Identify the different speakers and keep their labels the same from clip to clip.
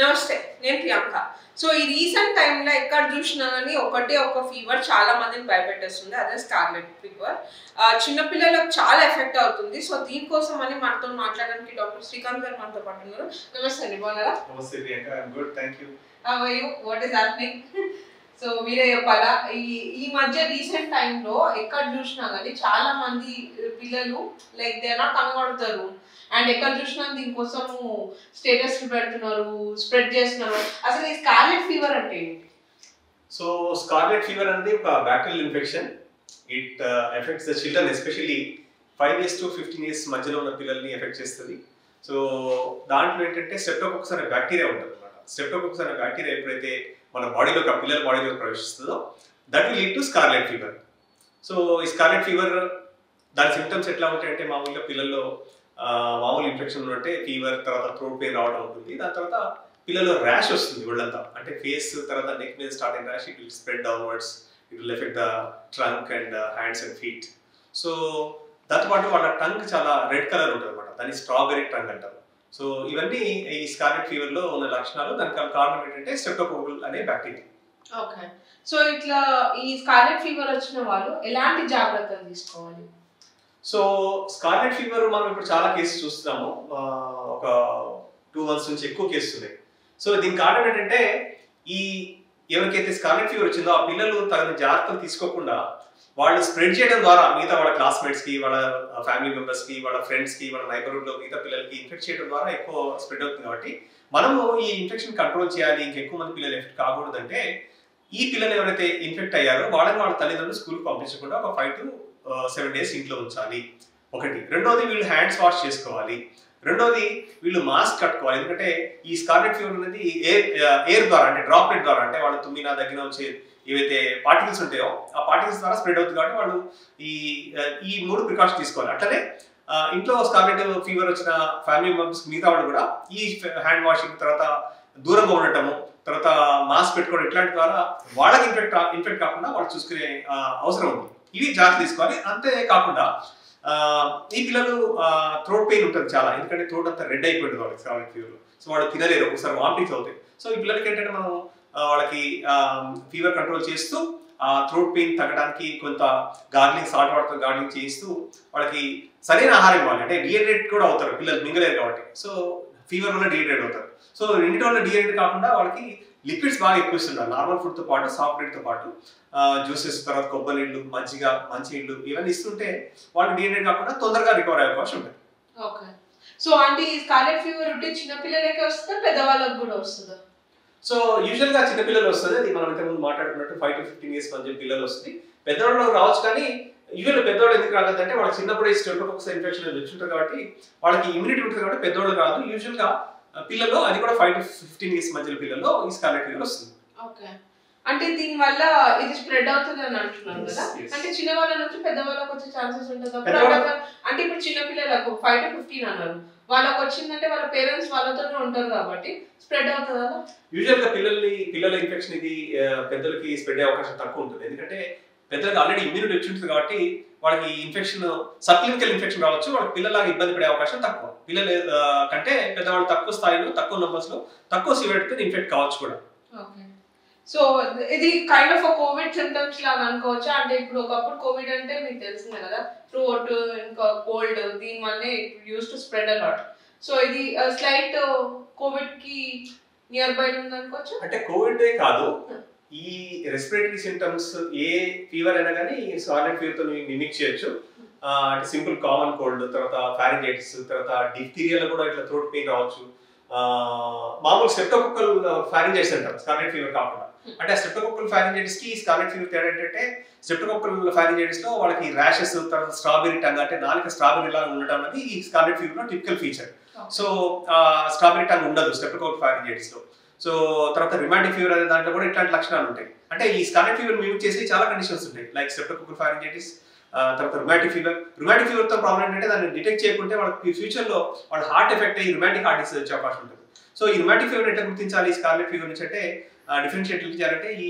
Speaker 1: నమస్తే, నేను ప్రియాంక. సో ఈ రీసెంట్ టైంలో ఎక్కడ చూసినా కానీ ఒకటే ఒక ఫీవర్ చాలా మందిని భయపెట్టేస్తుంది, అదే స్కార్లెట్ ఫీవర్. చిన్నపిల్లలకు చాలా ఎఫెక్ట్ అవుతుంది. సో దీనికోసం అని మనతో మాట్లాడడానికి డాక్టర్ శ్రీకాంత్ గారు మనతో పాటు ఉన్నారు. నమస్తే అండి, బాగున్నారా?
Speaker 2: నమస్తే Priyanka, I am good, thank you.
Speaker 1: How are you? What is happening? So మీరే చెప్పాలా. ఈ మధ్య రీసెంట్ టైంలో ఎక్కడ చూసినా కానీ చాలా మంది పిల్లలు like they are not coming out the room and ఎక్కడ చూసినా దీనికోసం స్టేటస్ పెడుతున్నారు, స్ప్రెడ్ చేస్తున్నారు. అసలు ఈ స్కార్లెట్ ఫీవర్ అంటే ఏంటి?
Speaker 2: సో స్కార్లెట్ ఫీవర్ అనేది ఒక bacterial infection. It effects the children, especially 5 years to 15 years మధ్యలో ఉన్న పిల్లల్ని ఎఫెక్ట్ చేస్తుంది. సో దాంట్లో ఏంటంటే స్ట్రెప్టోకోకస్ అనే బ్యాక్టీరియా ఉంటుంది అనమాట. స్ట్రెప్టోకోకస్ అనే బ్యాక్టీరియా ఎప్పుడైతే మన బాడీలోకి, ఆ పిల్లల బాడీలోకి ప్రవేశిస్తుందో that will lead to scarlet fever. So ఈ స్కార్లెట్ ఫీవర్ దాని సిమ్టమ్స్ ఎట్లా ఉంటాయంటే, మామూలుగా పిల్లల్లో మామూలు ఇన్ఫెక్షన్ ఉన్నట్టే ఫీవర్, తర్వాత థ్రోట్ పెయిన్ రావడం ఉంటుంది. దాని తర్వాత పిల్లల్లో ర్యాష్ వస్తుంది ఒళ్ళంతా, అంటే ఫేస్ తర్వాత నెక్ మీద స్టార్ట్ అయిన rash, it will spread downwards, it will effect the trunk and hands and feet. So దాంతోపాటు వాళ్ళ టంగ్ చాలా రెడ్ కలర్ ఉంటుంది అనమాట, దాన్ని స్ట్రాబెరీ టంగ్ అంటారు. సో ఇవన్నీ ఈ స్కార్లెట్ ఫీవర్ లో ఉన్న లక్షణాలు. దానికి కారణం ఏంటంటే స్ట్రెప్టోకోకస్ అనే బ్యాక్టీరియా.
Speaker 1: ఓకే. సో ఇట్లా ఈ స్కార్లెట్ ఫీవర్ వచ్చిన వాళ్ళు ఎలాంటి జాగ్రత్తలు తీసుకోవాలి?
Speaker 2: సో స్కార్లెట్ ఫీవర్ మనం ఇప్పుడు చాలా కేసెస్ చూస్తున్నాము, ఒక 2 months నుంచి ఎక్కువ కేసెస్ ఉన్నాయి. సో దీనికి కారణం ఏంటంటే, ఈ ఎవరికైతే స్కార్లెట్ ఫీవర్ వచ్చిందో ఆ పిల్లలు తగిన జాగ్రత్తలు తీసుకోకుండా వాళ్ళు స్ప్రెడ్ చేయడం ద్వారా మిగతా వాళ్ళ క్లాస్మేట్స్కి, వాళ్ళ ఫ్యామిలీ మెంబర్స్కి, వాళ్ళ ఫ్రెండ్స్కి, వాళ్ళ నైబర్హుడ్లో మిగతా పిల్లలకి ఇన్ఫెక్ట్ చేయడం ద్వారా ఎక్కువ స్ప్రెడ్ అవుతుంది. కాబట్టి మనము ఈ ఇన్ఫెక్షన్ కంట్రోల్ చేయాలి, ఇంకెక్కువ మంది పిల్లలు ఎఫెక్ట్ కాకూడదంటే, ఈ పిల్లలు ఎవరైతే ఇన్ఫెక్ట్ అయ్యారో వాళ్ళని వాళ్ళ తల్లిదండ్రులు స్కూల్కి పంపించకుండా ఒక 5 to 7 days ఇంట్లో ఉంచాలి, ఒకటి. రెండోది, వీళ్ళు హ్యాండ్స్ వాష్ చేసుకోవాలి. రెండోది, వీళ్ళు మాస్క్ కట్టుకోవాలి. ఎందుకంటే ఈ స్కార్లెట్ ఫీవర్ అనేది ఎయిర్ ద్వారా, అంటే డ్రాప్లెట్ ద్వారా, అంటే వాళ్ళు తుమ్మిన దగ్గర వచ్చే ఏవైతే పార్టికల్స్ ఉంటాయో ఆ పార్టికల్స్ ద్వారా స్ప్రెడ్ అవుతుంది. కాబట్టి వాళ్ళు ఈ 3 ప్రికాషన్స్ తీసుకోవాలి. అట్లనే ఇంట్లో స్కార్లెట్ ఫీవర్ వచ్చిన ఫ్యామిలీ మెంబర్స్ మిగతా వాళ్ళు కూడా ఈ హ్యాండ్ వాషింగ్, తర్వాత దూరంగా ఉండటము, తర్వాత మాస్క్ పెట్టుకోవడం, ఇట్లాంటి ద్వారా వాళ్ళకి ఇన్ఫెక్ట్ కాకుండా వాళ్ళు చూసుకునే అవసరం ఉంది. ఇవి జాగ్రత్త తీసుకోవాలి. అంతే కాకుండా ఈ పిల్లలు థ్రోట్ పెయిన్ ఉంటుంది చాలా, ఎందుకంటే థ్రోట్ అంతా రెడ్ అయిపోయింది వాళ్ళకి స్కార్లెట్ ఫీవర్. సో వాళ్ళు తినలేరు, ఒకసారి వామిటింగ్స్ అవుతాయి. సో ఈ పిల్లలకి ఏంటంటే మనం వాళ్ళకి ఫీవర్ కంట్రోల్ చేస్తూ ఆ థ్రోట్ పెయిన్ తగ్గడానికి కొంత గార్లింగ్, సాల్ట్ వాటర్తో గార్లింగ్ చేయిస్తూ వాళ్ళకి సరైన ఆహారం ఇవ్వాలి. అంటే డిహైడ్రేట్ కూడా అవుతారు పిల్లలు, మింగలేరు కాబట్టి. సో ఫీవర్ వల్ల డిహైడ్రేట్ అవుతారు. సో రెండింటి వల్ల డిహైడ్రేట్ కాకుండా వాళ్ళకి లిక్విడ్స్ బాగా ఎక్కువ ఇస్తున్నారు. నార్మల్ ఫుడ్తో పాటు, సాఫ్ట్ డ్రింక్తో పాటు జ్యూసెస్, తర్వాత కొబ్బరి నీళ్ళు, మజ్జిగ, మంచి నీళ్ళు ఇవన్నీ ఇస్తుంటే వాళ్ళు డిహైడ్రేట్ కాకుండా తొందరగా రికవర్ అయ్యే అవకాశం ఉంటుంది.
Speaker 1: ఓకే. సో అంటే ఈ స్కార్లెట్ ఫీవర్ ఉంటే చిన్నపిల్లలకే వస్తుందా, పెద్దవాళ్ళకి కూడా వస్తుందా?
Speaker 2: సో యూజువల్ గా చిన్నపిల్లలు వస్తుంది, అది మనం ఇంతకుముందు మాట్లాడుకున్నట్టు 5 to 15 years మధ్య పిల్లలు వస్తుంది. పెద్దవాళ్ళు రావచ్చు, కానీ యూజువల్ పెద్దవాళ్ళు ఎందుకు రాలేదంటే వాళ్ళకి చిన్నప్పుడు స్ట్రెప్టోకోకస్ ఇన్ఫెక్షన్ వచ్చింటుంది కాబట్టి వాళ్ళకి ఇమ్యూనిటీ ఉంటుంది కాబట్టి పెద్దవాళ్ళు రాదు. యూజువల్ గా పిల్లల్లో, అది కూడా 5 to 15 years మధ్యలో పిల్లల్లో ఈ స్కార్లెట్ ఫీవర్ వస్తుంది.
Speaker 1: ఓకే. అంటే దీని వల్ల ఇది స్ప్రెడ్ అవుతుంది అని అంటున్నాను కదా, అంటే చిన్న వాళ్ళ నుంచి పెద్దవాళ్ళకి వచ్చే ఛాన్సెస్ ఉంటుంది. అంటే ఇప్పుడు చిన్న పిల్లలకు 5 to 15 అన్నారు, వాళ్ళకి వచ్చిందంటే వాళ్ళ పేరెంట్స్ వాళ్ళతోనే ఉంటారు కాబట్టి స్ప్రెడ్ అవుతుంది కదా.
Speaker 2: యూజువల్ గా పిల్లల ఇన్ఫెక్షన్ ఇది పెద్దలకి స్ప్రెడ్ అయ్యే అవకాశం తక్కువ ఉంటుంది. ఎందుకంటే పెద్దలకు ఆల్రెడీ ఇమ్యూనిటీ వచ్చి ఉంటుంది కాబట్టి వాళ్ళకి ఇన్ఫెక్షన్, సబ్క్లినికల్ ఇన్ఫెక్షన్ రావచ్చు, వాళ్ళకి పిల్లలాగా ఇబ్బంది పడే అవకాశం తక్కువ. పిల్లల కంటే పెద్దవాళ్ళు తక్కువ స్థాయిలో, తక్కువ నంబర్స్ లో, తక్కువ సివియారిటీతో ఇన్ఫెక్ట్ కావచ్చు కూడా.
Speaker 1: ఓకే. సో ఇది కైండ్ ఆఫ్ కోవిడ్ సింటమ్స్ లాగా అనుకోవచ్చా? అంటే ఇప్పుడు ఒకప్పుడు కోవిడ్ అంటే మీకు తెలిసిందే కదా, థ్రోట్ ఇంకా కోల్డ్, దీని వల్లే use to spread a lot. So ఇది స్లైట్ కోవిడ్ కి నియర్ బై ఉంది అనుకోవచ్చు.
Speaker 2: అంటే కోవిడ్ కాదు, ఈ రెస్పిరేటరీ సింటమ్స్ ఏ ఫీవర్ అయినా కానీ స్కార్లెట్ ఫీవర్ తో మిమిక్ చేయొచ్చు. అంటే సింపుల్ కామన్ కోల్డ్, తర్వాత ఫారింజైటిస్, తర్వాత డిఫ్తీరియాలో కూడా ఇట్లా థ్రోట్ పెయిన్ రావచ్చు. మామూలు స్ట్రెప్టోకోకల్ ఫారింజైటిస్ అంటారు స్కార్లెట్ ఫీవర్ కాకుండా. అంటే స్ట్రెప్టోకోకల్ ఫారింజైటిస్ కి స్కార్లెట్ ఫీవర్ తేడా ఏంటంటే, స్ట్రెప్టోకోకల్ ఫారింజైటిస్ లో వాళ్ళకి ర్యాషెస్, తర్వాత స్ట్రాబెరీ టంగ్, అంటే నాలుక స్ట్రాబెరీ లాగా ఉండటం అనేది ఈ స్కార్లెట్ ఫీవర్ లో typical feature. So strawberry tongue ఉండదు స్ట్రెప్టోకోకల్ ఫారింజైటిస్ లో. సో తర్వాత రిమాటిక్ ఫీవర్ అనే దాంట్లో కూడా ఇట్లాంటి లక్షణాలు ఉంటాయి. అంటే ఈ స్కార్లెట్ ఫీవర్ మిమిక్ చేసి చాలా కండిషన్స్ ఉంటాయి, లైక్ స్ట్రెప్టోకోకల్ ఫారింజైటిస్, తర్వాత రుమాటిక్ ఫీవర్ తో ప్రాబ్లం ఏంటంటే దాన్ని డిటెక్ట్ చేయకుంటే వాళ్ళకి ఫ్యూచర్ లో వాళ్ళ హార్ట్ ఎఫెక్ట్ అయ్యి రుమాటిక్ హార్ట్ డిసీజ్ వచ్చే అవకాశం ఉంటుంది. సో ఈ రుమాటిక్ ఫీవర్ ఎట్లా గుర్తించాలి స్కార్లెట్ ఫీవర్ నుంచి అంటే, డిఫరెన్షియేట్ చేయాలంటే ఈ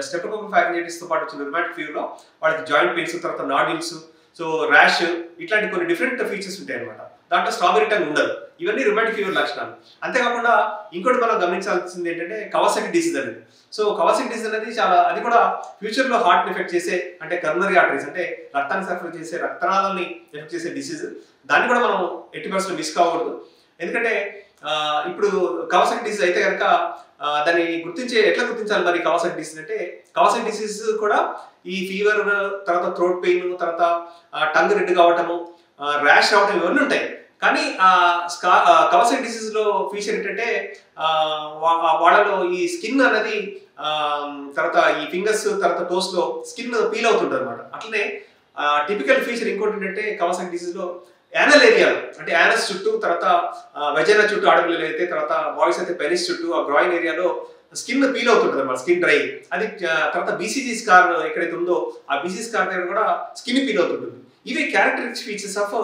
Speaker 2: స్ట్రెప్టోకోకల్ ఫారింజైటిస్ తో పాటు వచ్చిన రుమాటిక్ ఫీవర్ లో వాళ్ళకి జాయింట్ పెయిన్స్, తర్వాత నాడ్యూల్స్, సో ర్యాష్, ఇట్లాంటి కొన్ని డిఫరెంట్ ఫీచర్స్ ఉంటాయి అనమాట. దాంట్లో స్ట్రాబెరీ టంగ్ ఉండదు. ఇవన్నీ రుమాటిక్ ఫీవర్ లక్షణాలు. అంతేకాకుండా ఇంకోటి మనం గమనించాల్సింది ఏంటంటే కవాసాకి డిసీజ్ అనేది. సో కవాసాకి డిసీజ్ అనేది అది కూడా ఫ్యూచర్ లో హార్ట్ ఎఫెక్ట్ చేసే, అంటే కరోనరీ ఆర్టరీస్ అంటే రక్తాన్ని సరఫరా చేసే రక్తనాళాలని ఎఫెక్ట్ చేసే డిసీజ్. దాన్ని కూడా మనం ఎట్టి పరిస్థితుల్లో మిస్ కాకూడదు. ఎందుకంటే ఇప్పుడు కవాసాకి డిసీజ్ అయితే కనుక దాన్ని ఎట్లా గుర్తించాలి మరి కవాసాకి డిసీజ్ అంటే, కవాసాకి డిసీజ్ కూడా ఈ ఫీవర్, తర్వాత థ్రోట్ పెయిన్, తర్వాత టంగ్ రెడ్ కావటము, ర్యాష్ రావటం ఇవన్నీ ఉంటాయి. కానీ కవాసాకి డిసీజ్ లో ఫీచర్ ఏంటంటే వాళ్ళలో ఈ స్కిన్ అనేది తర్వాత ఈ ఫింగర్స్ తర్వాత టోస్ లో స్కిన్ పీల్ అవుతుంటుంది అనమాట. అట్లనే టిపికల్ ఫీచర్ ఇంకోటి ఏంటంటే కవాసాకి డిసీజ్ లో యానల్ ఏరియాలో, అంటే యానస్ చుట్టూ, తర్వాత వెజైనా చుట్టూ ఆడపిల్లలు అయితే, తర్వాత బాయ్స్ అయితే పెనిస్ చుట్టూ ఆ గ్రాయిన్ ఏరియాలో స్కిన్ పీల్ అవుతుంటుంది అనమాట, స్కిన్ డ్రై. అది తర్వాత బీసీజీ స్కార్ ఎక్కడైతే ఉందో ఆ బీసీ స్కార్ దగ్గర కూడా స్కిన్ పీల్ అవుతుంటుంది. ఇవి characteristic features of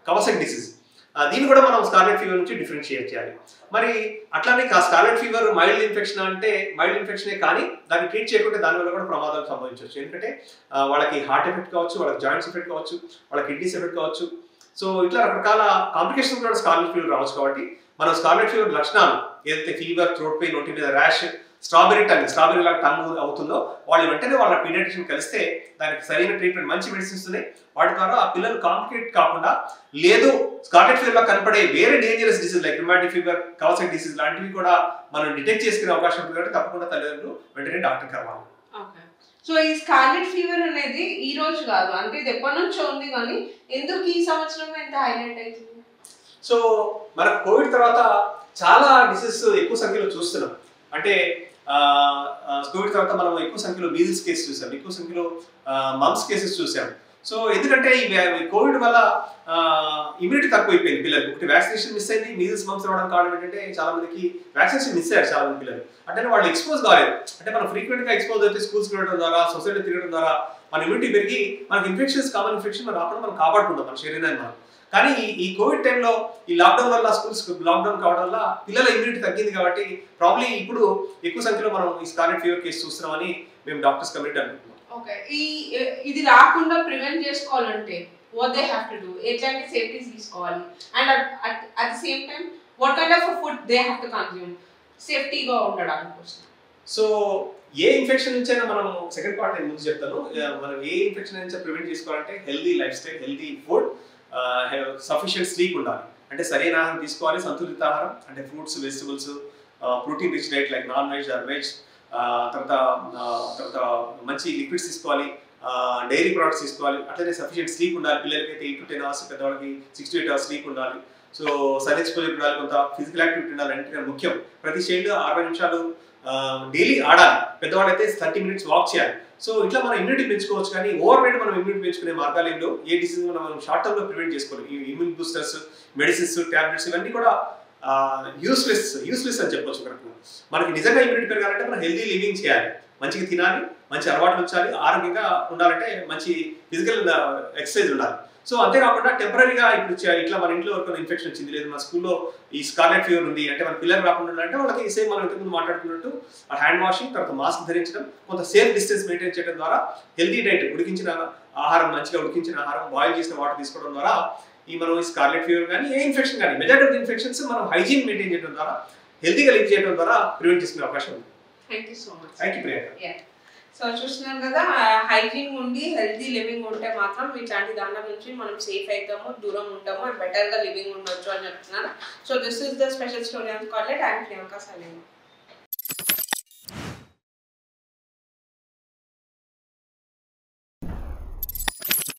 Speaker 2: Kawasaki disease. దీన్ని కూడా మనం స్కార్లెట్ ఫీవర్ నుంచి డిఫరెన్షియేట్ చేయాలి. మరి అట్లానే స్కార్లెట్ ఫీవర్ మైల్డ్ ఇన్ఫెక్షన్ అంటే మైల్డ్ ఇన్ఫెక్షనే, కానీ దాన్ని ట్రీట్ చేయకుంటే దానివల్ల కూడా ప్రమాదాలు సంభవించవచ్చు. ఎందుకంటే వాళ్ళకి హార్ట్ ఎఫెక్ట్ కావచ్చు, వాళ్ళకి జాయింట్స్ ఎఫెక్ట్ కావచ్చు, వాళ్ళకి కిడ్నీస్ ఎఫెక్ట్ కావచ్చు. సో ఇట్లా రకరకాల కాంప్లికేషన్స్ కూడా స్కార్లెట్ ఫీవర్ రావచ్చు. కాబట్టి మనం స్కార్లెట్ ఫీవర్ లక్షణాలు ఏదైతే ఫీవర్, థ్రోట్ పెయిన్, ఒంటి మీద ర్యాష్, స్ట్రాబెరీ లాగా టంగ్ అవుతుందో వాళ్ళు వెంటనే వాళ్ళ పీడియాట్రిషియన్ కలిస్తే దానికి సరైన ట్రీట్మెంట్, మంచి మెడిసిన్స్ ఉన్నాయి. వాటి ద్వారా ఆ పిల్లలు కాంప్లికేట్ కాకుండా, లేదు స్కార్లెట్ ఫీవర్ లో కనపడే వేరే dangerous disease like rheumatic fever, Kawasaki disease లాంటివి కూడా మనం డిటెక్ట్ చేసుకునే అవకాశం ఉంది. కాబట్టి తప్పకుండా తల్లిదండ్రులు వెంటనే డాక్టర్ కలవాలి.
Speaker 1: సో ఈ స్కార్లెట్ ఫీవర్ అనేది ఈ రోజు కాదు, అంటే ఇది ఎప్పటి నుంచో ఉంది, కానీ ఎందుకు ఈ సంవత్సరం ఎంత హైలైట్ అవుతుంది?
Speaker 2: సో మన కోవిడ్ తర్వాత చాలా డిసీజెస్ ఎక్కువ సంఖ్యలో చూస్తున్నాం. అంటే కోవిడ్ తర్వాత మనం ఎక్కువ సంఖ్యలో మీజిల్స్ కేసెస్ చూసాం, ఎక్కువ సంఖ్యలో మమ్స్ కేసెస్ చూసాం. సో ఎందుకంటే ఈ కోవిడ్ వల్ల ఇమ్యూనిటీ తక్కువైపోయింది పిల్లలకు. ఒకటి వ్యాక్సినేషన్ మిస్ అయింది, మీజిల్స్ మమ్స్ రావడం కారణం ఏంటంటే చాలా మందికి వ్యాక్సినేషన్ మిస్ అయ్యారు చాలా మంది పిల్లలు. అంటే వాళ్ళు ఎక్స్పోజ్ కాలేదు. అంటే మనం ఫ్రీక్వెంట్ గా ఎక్స్పోజ్ అయితే స్కూల్స్కి వెళ్ళడం ద్వారా, సొసైటీ తిరగడం ద్వారా మన ఇమ్యూనిటీ పెరిగి మనకి ఇన్ఫెక్షన్స్, కామన్ ఇన్ఫెక్షన్ రాకుండా మనం కాపాడుకుంటాం మన శరీరాన్ని మనం. కానీ ఈ కోవిడ్ టైంలో ఈ లాక్డౌన్ వల్ల, స్కూల్స్ లాక్డౌన్ కావడం వల్ల పిల్లల ఇమ్యూనిటీ తగ్గింది. కాబట్టి ప్రాబ్లీ ఇప్పుడు ఎక్కువ సంఖ్యలో మనం ఈ స్కార్లెట్ ఫీవర్ కేసు చూస్తున్నామని మేము డాక్టర్స్ కమ్యూనిటీ అనుకుంటున్నాం.
Speaker 1: ఓకే, ఇది రాకుండా ప్రివెంట్ చేసుకోవాలంటే what they have to do, ఎట్లాంటి సేఫ్టీస్ తీసుకోవాలి, and at the same time what kind of food they have to consume సేఫ్టీగా ఉండడానికి కోసం.
Speaker 2: సో ఏ ఇన్ఫెక్షన్ నుంచైనా మనం సెకండ్ పార్ట్ నేను ముందు చెప్తాను. మనం ఏ ఇన్ఫెక్షన్ నుంచి ప్రివెంట్ చేసుకోవాలంటే healthy life style, healthy food, sufficient sleep ఉండాలి. అంటే సరైన ఆహారం తీసుకోవాలి, సంతులిత ఆహారం అంటే fruits, vegetables, protein rich diet like non veg or veg, తర్వాత మంచి లిక్విడ్స్ తీసుకోవాలి, డైరీ ప్రొడక్ట్స్ తీసుకోవాలి. అట్లనే సఫిషియెంట్ స్లీప్ ఉండాలి. పిల్లలకి అయితే 8 to 10 hours, పెద్దవాళ్ళకి 6 to 8 hours స్లీప్ ఉండాలి. సో సన్ ఎక్స్పోజర్ ఉండాలి, కొంత ఫిజికల్ యాక్టివిటీ ఉండాలి. అంటే ముఖ్యం, ప్రతి చైల్డ్ 60 నిమిషాలు డైలీ ఆడాలి. పెద్దవాళ్ళు అయితే 30 minutes వాక్ చేయాలి. సో ఇట్లా మనం ఇమ్యూనిటీ పెంచుకోవచ్చు. కానీ ఓవర్ నైట్ మనం ఇమ్యూనిటీ పెంచుకునే మార్గాలు ఏమిటో, ఏ డిసీజ్ మనం షార్ట్ టర్మ్ లో ప్రివెంట్ చేసుకోవాలి. ఈ ఇమ్యూన్ బూస్టర్స్, మెడిసిన్స్, టాబ్లెట్స్ ఇవన్నీ కూడా యూస్లెస్ అని చెప్పొచ్చు. మనకి నిజంగా ఇమ్యూనిటీ పెరగాలంటే మనం హెల్దీ లివింగ్ చేయాలి, మంచిగా తినాలి, మంచి అలవాట్లు ఉంచాలి, ఆరోగ్యంగా ఉండాలంటే మంచి ఫిజికల్ ఎక్సర్సైజ్ ఉండాలి. సో అంతేకాకుండా టెంపరీగా ఇప్పుడు ఇట్లా మన ఇంట్లో ఎవరికైనా ఇన్ఫెక్షన్ వచ్చింది, లేదు మన స్కూల్లో ఈ స్కార్లెట్ ఫీవర్ ఉంది అంటే మన పిల్లలు రాకుండా ఉండాలంటే వాళ్ళకి సేమ్ మనం ఇంతకుముందు మాట్లాడుకున్నట్టు హ్యాండ్ వాషింగ్, తర్వాత మాస్క్ ధరించడం, కొంత సేఫ్ డిస్టెన్స్ మెయింటైన్ చేయడం ద్వారా, హెల్దీ డైట్, ఉడికించిన ఆహారం, మంచిగా ఉడికించిన ఆహారం, బాయిల్ చేసిన వాటర్ తీసుకోవడం ద్వారా మనం ఈ స్కార్లెట్ ఫీవర్ కానీ ఏ ఇన్ఫెక్షన్ కానీ మెజారిటీ ఆఫ్ ఇన్ఫెక్షన్స్ మనం హైజీన్ మెయింటైన్ చేయడం ద్వారా, హెల్దీగా లివ్ చేయడం ద్వారా ప్రివెంట్ చేసుకునే అవకాశం ఉంది.
Speaker 1: Thank you so much.
Speaker 2: Thank you Priyanka.
Speaker 1: So చూస్తున్నారు కదా, హైజీన్ ఉండి హెల్తీ లివింగ్ ఉంటే మాత్రం ఇట్లాంటి దాని నుంచి మనం సేఫ్ అవుతాము, దూరం ఉంటాము, అండ్ బెటర్గా లివింగ్ ఉండొచ్చు అని చెప్తున్నారు. So this is the special story on scarlet. I am Priyanka Salim.